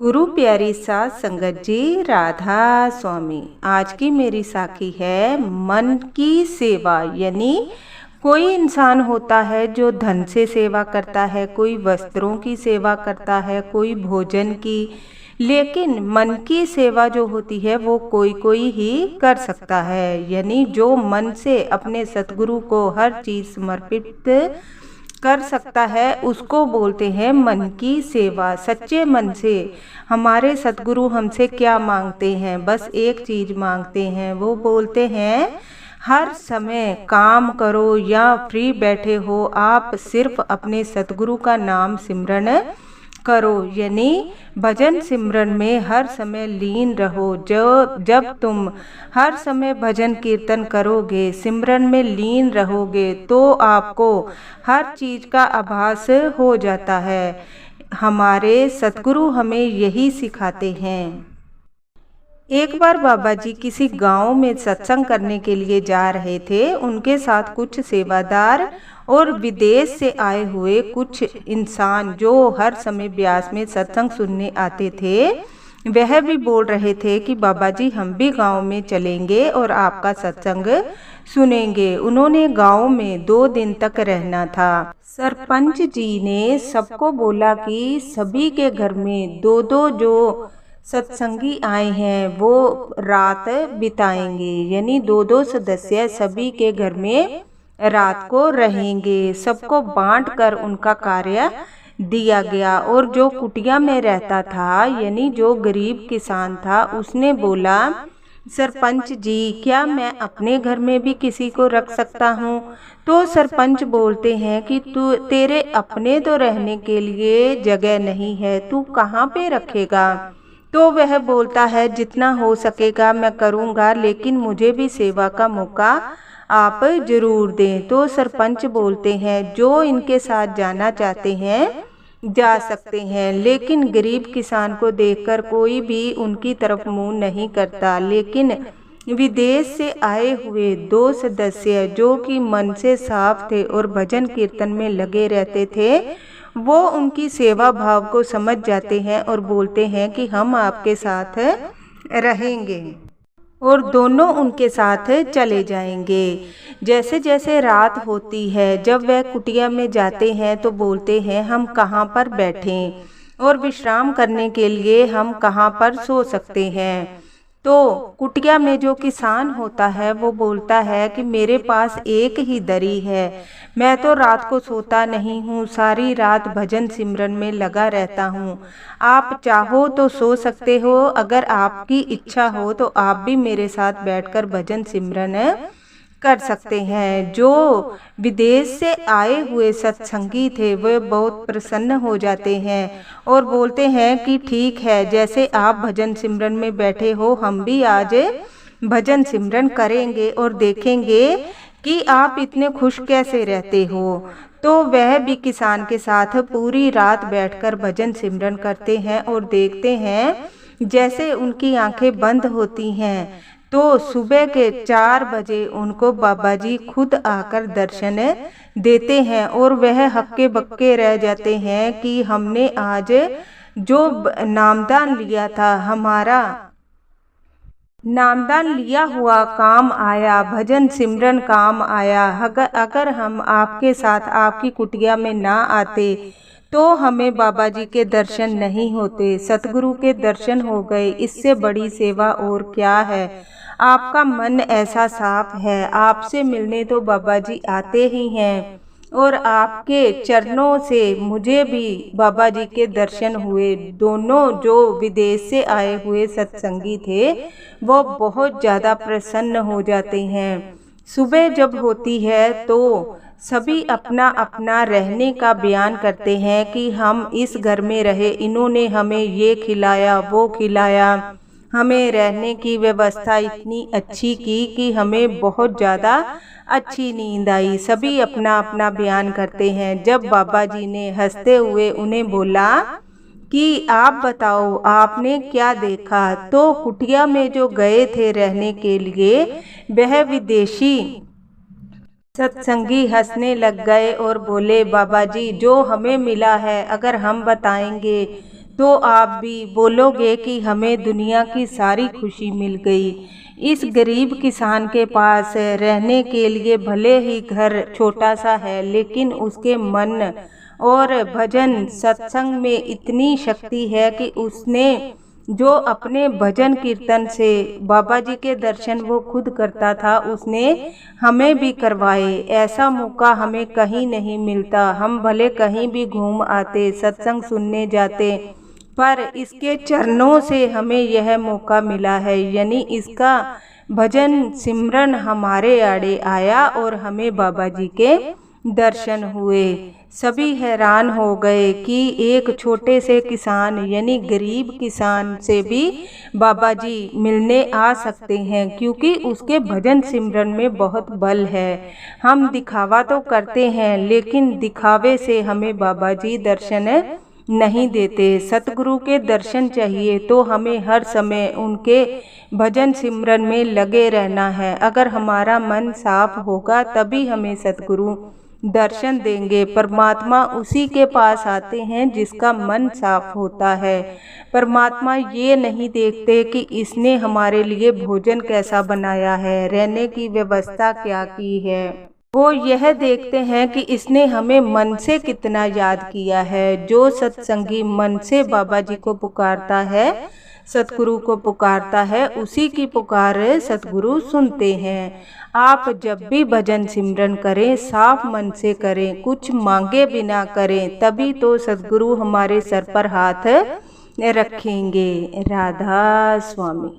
गुरु प्यारी साध संगत जी, राधा स्वामी। आज की मेरी साखी है मन की सेवा। यानी कोई इंसान होता है जो धन से सेवा करता है, कोई वस्त्रों की सेवा करता है, कोई भोजन की, लेकिन मन की सेवा जो होती है वो कोई कोई ही कर सकता है। यानी जो मन से अपने सतगुरु को हर चीज समर्पित कर सकता है उसको बोलते हैं मन की सेवा। सच्चे मन से हमारे सतगुरु हमसे क्या मांगते हैं? बस एक चीज मांगते हैं। वो बोलते हैं हर समय काम करो या फ्री बैठे हो, आप सिर्फ अपने सतगुरु का नाम सिमरन करो। यानी भजन सिमरन में हर समय लीन रहो। जब तुम हर समय भजन कीर्तन करोगे, सिमरन में लीन रहोगे, तो आपको हर चीज का आभास हो जाता है। हमारे सतगुरु हमें यही सिखाते हैं। एक बार बाबा जी किसी गांव में सत्संग करने के लिए जा रहे थे। उनके साथ कुछ सेवादार और विदेश से आए हुए कुछ इंसान जो हर समय ब्यास में सत्संग सुनने आते थे, वह भी बोल रहे थे कि बाबा जी हम भी गांव में चलेंगे और आपका सत्संग सुनेंगे। उन्होंने गांव में 2 दिन तक रहना था। सरपंच जी ने सबको बोला कि सभी के घर में 2-2 जो सत्संगी आए हैं वो रात बिताएंगे। यानी 2-2 सदस्य सभी के घर में रात को रहेंगे। सबको बांटकर उनका कार्य दिया गया। और जो कुटिया में रहता था, यानी जो गरीब किसान था, उसने बोला सरपंच जी क्या मैं अपने घर में भी किसी को रख सकता हूँ? तो सरपंच बोलते हैं कि तू तेरे अपने तो रहने के लिए जगह नहीं है, तू कहाँ पे रखेगा? तो वह बोलता है जितना हो सकेगा मैं करूँगा, लेकिन मुझे भी सेवा का मौका आप जरूर दें। तो सरपंच बोलते हैं जो इनके साथ जाना चाहते हैं जा सकते हैं। लेकिन गरीब किसान को देखकर कोई भी उनकी तरफ मुंह नहीं करता। लेकिन विदेश से आए हुए 2 सदस्य जो कि मन से साफ थे और भजन कीर्तन में लगे रहते थे, वो उनकी सेवा भाव को समझ जाते हैं और बोलते हैं कि हम आपके साथ रहेंगे, और दोनों उनके साथ चले जाएंगे। जैसे जैसे रात होती है, जब वह कुटिया में जाते हैं तो बोलते हैं हम कहाँ पर बैठें और विश्राम करने के लिए हम कहाँ पर सो सकते हैं। तो कुटिया में जो किसान होता है वो बोलता है कि मेरे पास एक ही दरी है, मैं तो रात को सोता नहीं हूँ, सारी रात भजन सिमरन में लगा रहता हूँ। आप चाहो तो सो सकते हो, अगर आपकी इच्छा हो तो आप भी मेरे साथ बैठकर भजन सिमरन कर सकते हैं। जो विदेश से आए हुए सत्संगी थे वे बहुत प्रसन्न हो जाते हैं और बोलते हैं कि ठीक है, जैसे आप भजन सिमरन में बैठे हो हम भी आज भजन सिमरन करेंगे और देखेंगे कि आप इतने खुश कैसे रहते हो। तो वह भी किसान के साथ पूरी रात बैठकर भजन सिमरन करते हैं और देखते हैं जैसे उनकी आंखें बंद होती हैं तो सुबह के 4 बजे उनको बाबा जी खुद आकर दर्शन देते हैं। और वह हक्के बक्के रह जाते हैं कि हमने आज जो नामदान लिया था, हमारा नामदान लिया हुआ काम आया, भजन सिमरन काम आया। अगर हम आपके साथ आपकी कुटिया में ना आते तो हमें बाबा जी के दर्शन नहीं होते, सतगुरु के दर्शन हो गए। इससे बड़ी सेवा और क्या है? आपका मन ऐसा साफ है, आपसे मिलने तो बाबा जी आते ही हैं और आपके चरणों से मुझे भी बाबा जी के दर्शन हुए। दोनों जो विदेश से आए हुए सत्संगी थे वो बहुत ज़्यादा प्रसन्न हो जाते हैं। सुबह जब होती है तो सभी अपना अपना रहने का बयान करते हैं कि हम इस घर में रहे, इन्होंने हमें ये खिलाया वो खिलाया, हमें रहने की व्यवस्था इतनी अच्छी की कि हमें बहुत ज़्यादा अच्छी नींद आई। सभी अपना अपना बयान करते हैं। जब बाबा जी ने हंसते हुए उन्हें बोला कि आप बताओ आपने क्या देखा, तो कुटिया में जो गए थे रहने के लिए वह विदेशी सत्संगी हंसने लग गए और बोले बाबा जी जो हमें मिला है अगर हम बताएंगे तो आप भी बोलोगे कि हमें दुनिया की सारी खुशी मिल गई। इस गरीब किसान के पास रहने के लिए भले ही घर छोटा सा है, लेकिन उसके मन और भजन सत्संग में इतनी शक्ति है कि उसने जो अपने भजन कीर्तन से बाबा जी के दर्शन वो खुद करता था, उसने हमें भी करवाए। ऐसा मौका हमें कहीं नहीं मिलता। हम भले कहीं भी घूम आते, सत्संग सुनने जाते, पर इसके चरणों से हमें यह मौका मिला है, यानी इसका भजन सिमरन हमारे आड़े आया और हमें बाबा जी के दर्शन हुए। सभी हैरान हो गए कि एक छोटे से किसान यानी गरीब किसान से भी बाबा जी मिलने आ सकते हैं, क्योंकि उसके भजन सिमरन में बहुत बल है। हम दिखावा तो करते हैं, लेकिन दिखावे से हमें बाबा जी दर्शन नहीं देते। सतगुरु के दर्शन चाहिए तो हमें हर समय उनके भजन सिमरन में लगे रहना है। अगर हमारा मन साफ होगा तभी हमें सतगुरु दर्शन देंगे। परमात्मा उसी के पास आते हैं जिसका मन साफ होता है। परमात्मा ये नहीं देखते कि इसने हमारे लिए भोजन कैसा बनाया है, रहने की व्यवस्था क्या की है। वो यह देखते हैं कि इसने हमें मन से कितना याद किया है। जो सत्संगी मन से बाबा जी को पुकारता है, सतगुरु को पुकारता है, उसी की पुकार सतगुरु सुनते हैं। आप जब भी भजन सिमरन करें, साफ मन से करें, कुछ मांगे बिना करें, तभी तो सतगुरु हमारे सर पर हाथ रखेंगे। राधा स्वामी।